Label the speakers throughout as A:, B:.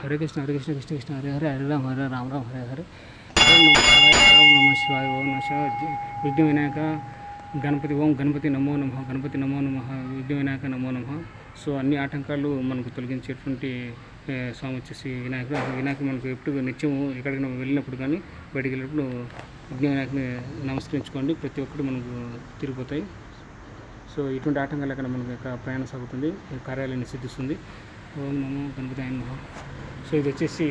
A: హరే కృష్ణ కృష్ణ కృష్ణ హరే హరే హరే రామ రామ రామ హరే హరే ఓం నమ శివాయ ఓం నమ శివాయ విఘ్న వినాయక గణపతి ఓం గణపతి నమో నమ గణపతి నమో నమ విఘ్న వినాయక నమో నమ. సో అన్ని ఆటంకాలు మనకు తొలగించేటువంటి స్వామి వచ్చేసి వినాయకుడు. వినాయకుడు మనకు ఎప్పుడు నిత్యం ఎక్కడికి వెళ్ళినప్పుడు కానీ బయటికి వెళ్ళినప్పుడు విఘ్న వినాయకుని నమస్కరించుకోండి, ప్రతి ఒక్కటి మనకు తిరిగిపోతాయి. సో ఇటువంటి ఆటంకాలు అక్కడ మనకు యొక్క ప్రయాణం సాగుతుంది, కార్యాలయాన్ని సిద్ధిస్తుంది. ఓం నమో గణపతి ఆయన నమః. సో ఇది వచ్చేసి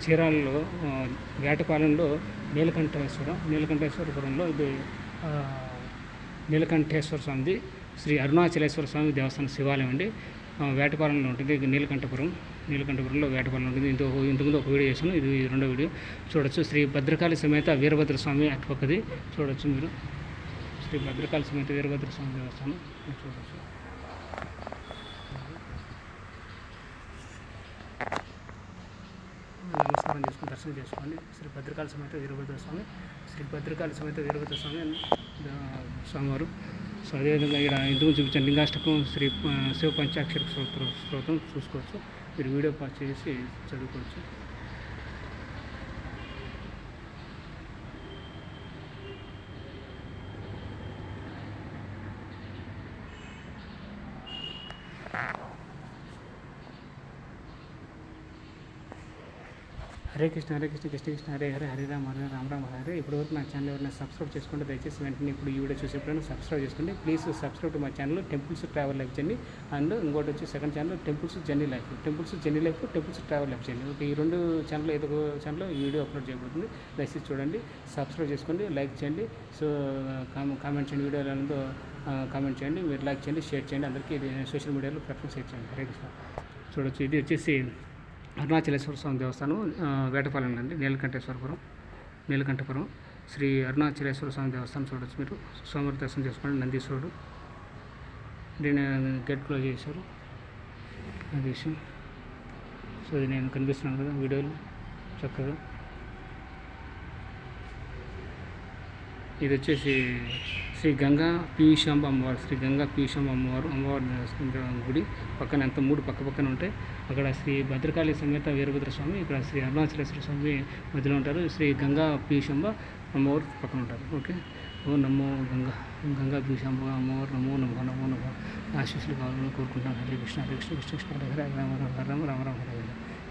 A: చీరాలలో వేటపాలెంలో నీలకంఠేశ్వరపురంలో ఇది నీలకంఠేశ్వర స్వామిది శ్రీ అరుణాచలేశ్వర స్వామి దేవస్థానం శివాలయం అండి. వేటపాలెంలో ఉంటుంది. నీలకంఠపురంలో వేటపాలెం ఉంటుంది. ఇంతకుముందు ఒక వీడియో చేశాను, ఇది రెండో వీడియో. చూడొచ్చు శ్రీ భద్రకాళి సమేత వీరభద్ర స్వామి అటుపక్కది చూడొచ్చు మీరు. శ్రీ భద్రకాళి సమేత వీరభద్ర స్వామి దేవస్థానం చూడవచ్చు. నమస్కారం చేసుకుని దర్శనం చేసుకోండి. శ్రీ భద్రకాళి సమేత వీరభద్ర స్వామి, శ్రీ భద్రకాళి సమేత వీరభద్ర స్వామి స్వామివారు. సో అదేవిధంగా ఇక్కడ ఇందుకు చూపించిన లింగాష్టకం శ్రీ శివ పంచాక్షర స్తోత్రం చూసుకోవచ్చు. మీరు వీడియో పాస్ చేసి చదువుకోవచ్చు. హరే కృష్ణ కృష్ణ కృష్ణ హరే హరే హరే రామ రామ హరే. ఇప్పటివరకు నా ఛానల్ ఎవరైనా సబ్స్క్రైబ్ చేసుకోండి, దయచేసి వెంటనే ఇప్పుడు ఈ వీడియో చూసేప్పుడైనా సబ్స్క్రైబ్ చేసుకోండి. Please subscribe to my channel temples travel life journey. And ఇంకోటి వచ్చి second channel temples journey life, temples travel life journey. ఈ రెండు ఛానల్ ఏదో ఒక ఛానల్లో ఈ వీడియో అప్లోడ్ చేయబడుతుంది. దయచేసి చూడండి, సబ్స్క్రైబ్ చేసుకోండి, లైక్ చేయండి. సో కామెంట్ చేయండి, వీడియో ఎలా ఉందో కామెంట్ చేయండి, మీరు లైక్ చేయండి, షేర్ చేయండి, అందరికీ సోషల్ మీడియాలో ప్లాట్ఫామ్ షేర్ చేయండి. హరే కృష్ణ. చూడొచ్చు, ఇది వచ్చేసి అరుణాచలేశ్వర స్వామి దేవస్థానం వేటపాలెం అండి. నీలకంఠపురం శ్రీ అరుణాచలేశ్వర స్వామి దేవస్థానం చూడవచ్చు. మీరు స్వామివారి దర్శనం చేసుకోండి. నందీశ్వరుడు దీని గేట్ క్లోజ్ చేశారు, అది విషయం. సో ఇది నేను కనిపిస్తున్నాను కదా వీడియోలు చక్కగా. ఇది వచ్చేసి శ్రీ గంగా పీయూషాంబ అమ్మవారు, అమ్మవారి గుడి పక్కన అంత మూడు పక్కన ఉంటాయి. అక్కడ శ్రీ భద్రకాళి సమేత వీరభద్ర స్వామి, ఇక్కడ శ్రీ అరుణాచలేశ్వర స్వామి మధ్యలో ఉంటారు. శ్రీ గంగా పీయూషాంబ అమ్మవారు పక్కన ఉంటారు. ఓకే. ఓ నమో గంగా పీయూషాంబ అమ్మవారు నమో నమో ఆశీస్సులు కావాలని కోరుకుంటున్నాను. హరే కృష్ణ కృష్ణ కృష్ణ హరే రామ రామ హరే.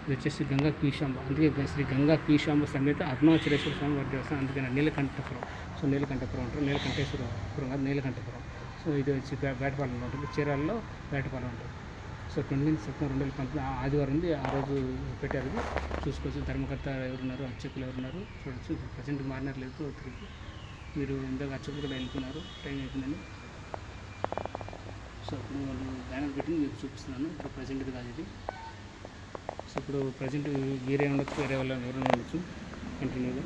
A: ఇది వచ్చేసి గంగా పీయూషాంబ, అందుకే శ్రీ గంగా పీయూషాంబ సమేత అరుణాచలేశ్వర స్వామి వారి దేవస్థానం, అందుకని నీలకంఠపురం. సో నీలకంఠపురం అంటారు, నీలకంఠేశ్వరపురం కాదు, నీలకంఠపురం. సో ఇది వచ్చి వేటపాలెంలో ఉంటుంది, చీరాలలో వేటపాలెం ఉంటుంది. సో 29 సెప్టెంబర్ 2019 ఆదివారం ఉంది, ఆ రోజు పెట్టారు. చూసుకోవచ్చు. ధర్మకర్త ఎవరున్నారు, అర్చకులు ఎవరున్నారు చూడవచ్చు. ప్రజెంట్ మారినారు లేదు తిరిగి. మీరు ఇందాక అర్చకులు కూడా వెళ్తున్నారు, టైం అవుతుందని. సో ఇప్పుడు వాళ్ళు బ్యానర్ పెట్టి మీకు చూపిస్తున్నాను. ఇప్పుడు ప్రజెంట్ ఇది కాదు ఇది. సో ఇప్పుడు ప్రజెంట్ వేరే ఉండొచ్చు, వేరే వాళ్ళు ఎవరైనా ఉండొచ్చు కంటిన్యూగా.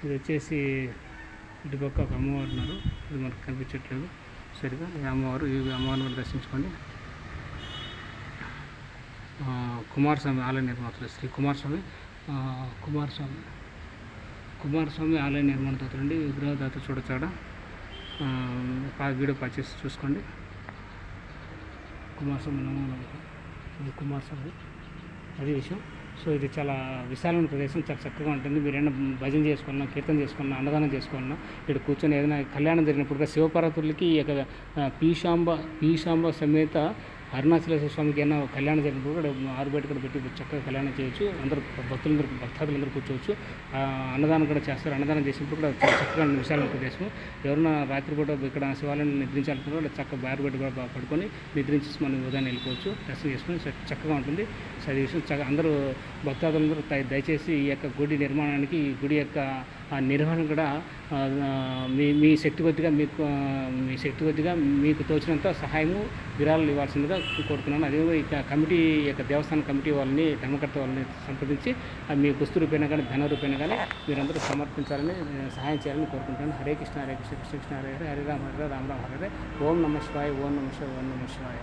A: ఇది వచ్చేసి ఇటుపక్క ఒక అమ్మవారు ఉన్నారు, ఇది మనకు కనిపించట్లేదు సరిగా. ఈ అమ్మవారిని కూడా దర్శించుకోండి. కుమారస్వామి ఆలయ నిర్మాతలు శ్రీ కుమారస్వామి ఆలయ నిర్మాణదాతలు అండి. విగ్రహదాత చూడచాడ వీడియో పర్చేసి చూసుకోండి. కుమారస్వామి అది విషయం. సో ఇది చాలా విశాలమైన ప్రదేశం, చాలా చక్కగా ఉంటుంది. మీరు ఏమైనా భజన చేసుకున్నా, కీర్తన చేసుకున్నా, అన్నదానం చేసుకున్నా, ఇక్కడ కూర్చొని ఏదైనా కళ్యాణం జరిగినప్పుడు శివపార్వతులకి ఇక పీయూషాంబ సమేత అరుణాచలేశ్వర స్వామికి ఏమైనా కళ్యాణం జరిగినప్పుడు కూడా ఆరుబయట కూడా పెట్టి చక్కగా కళ్యాణం చేయొచ్చు. భక్తాదులందరూ కూర్చోవచ్చు. అన్నదానం కూడా చేస్తారు. అన్నదానం చేసినప్పుడు కూడా చాలా చక్కగా విశాలమైన ప్రదేశం. ఎవరైనా రాత్రిపూట ఇక్కడ శివాలయం నిద్రించాలనుకుంటే కూడా చక్కగా ఆరుబయట కూడా పడుకొని నిద్రించి మనం ఉదయాన్నే వెళ్ళిపోవచ్చు, దర్శనం చేసుకొని చక్కగా ఉంటుంది. సో అది విషయం అందరూ భక్తాదులందరూ దయచేసి ఈ యొక్క గుడి నిర్మాణానికి, ఈ గుడి యొక్క నిర్వహణ కూడా మీ శక్తి కొద్దిగా మీకు తోచినంత సహాయము విరాళాలు ఇవ్వాల్సిందిగా కోరుతున్నాను. అదే ఇక కమిటీ యొక్క దేవస్థాన కమిటీ వాళ్ళని, ధర్మకర్త వాళ్ళని సంప్రదించి మీ వస్తు రూపేణ కానీ ధన రూపేణ కానీ మీరందరూ సమర్పించాలని, సహాయం చేయాలని కోరుకుంటున్నాను. హరే కృష్ణ కృష్ణ కృష్ణ హరే హరే హరే రామ రామ హరే. ఓం నమ శివాయ ఓం నమ శివాయ ఓం నమ శివాయ.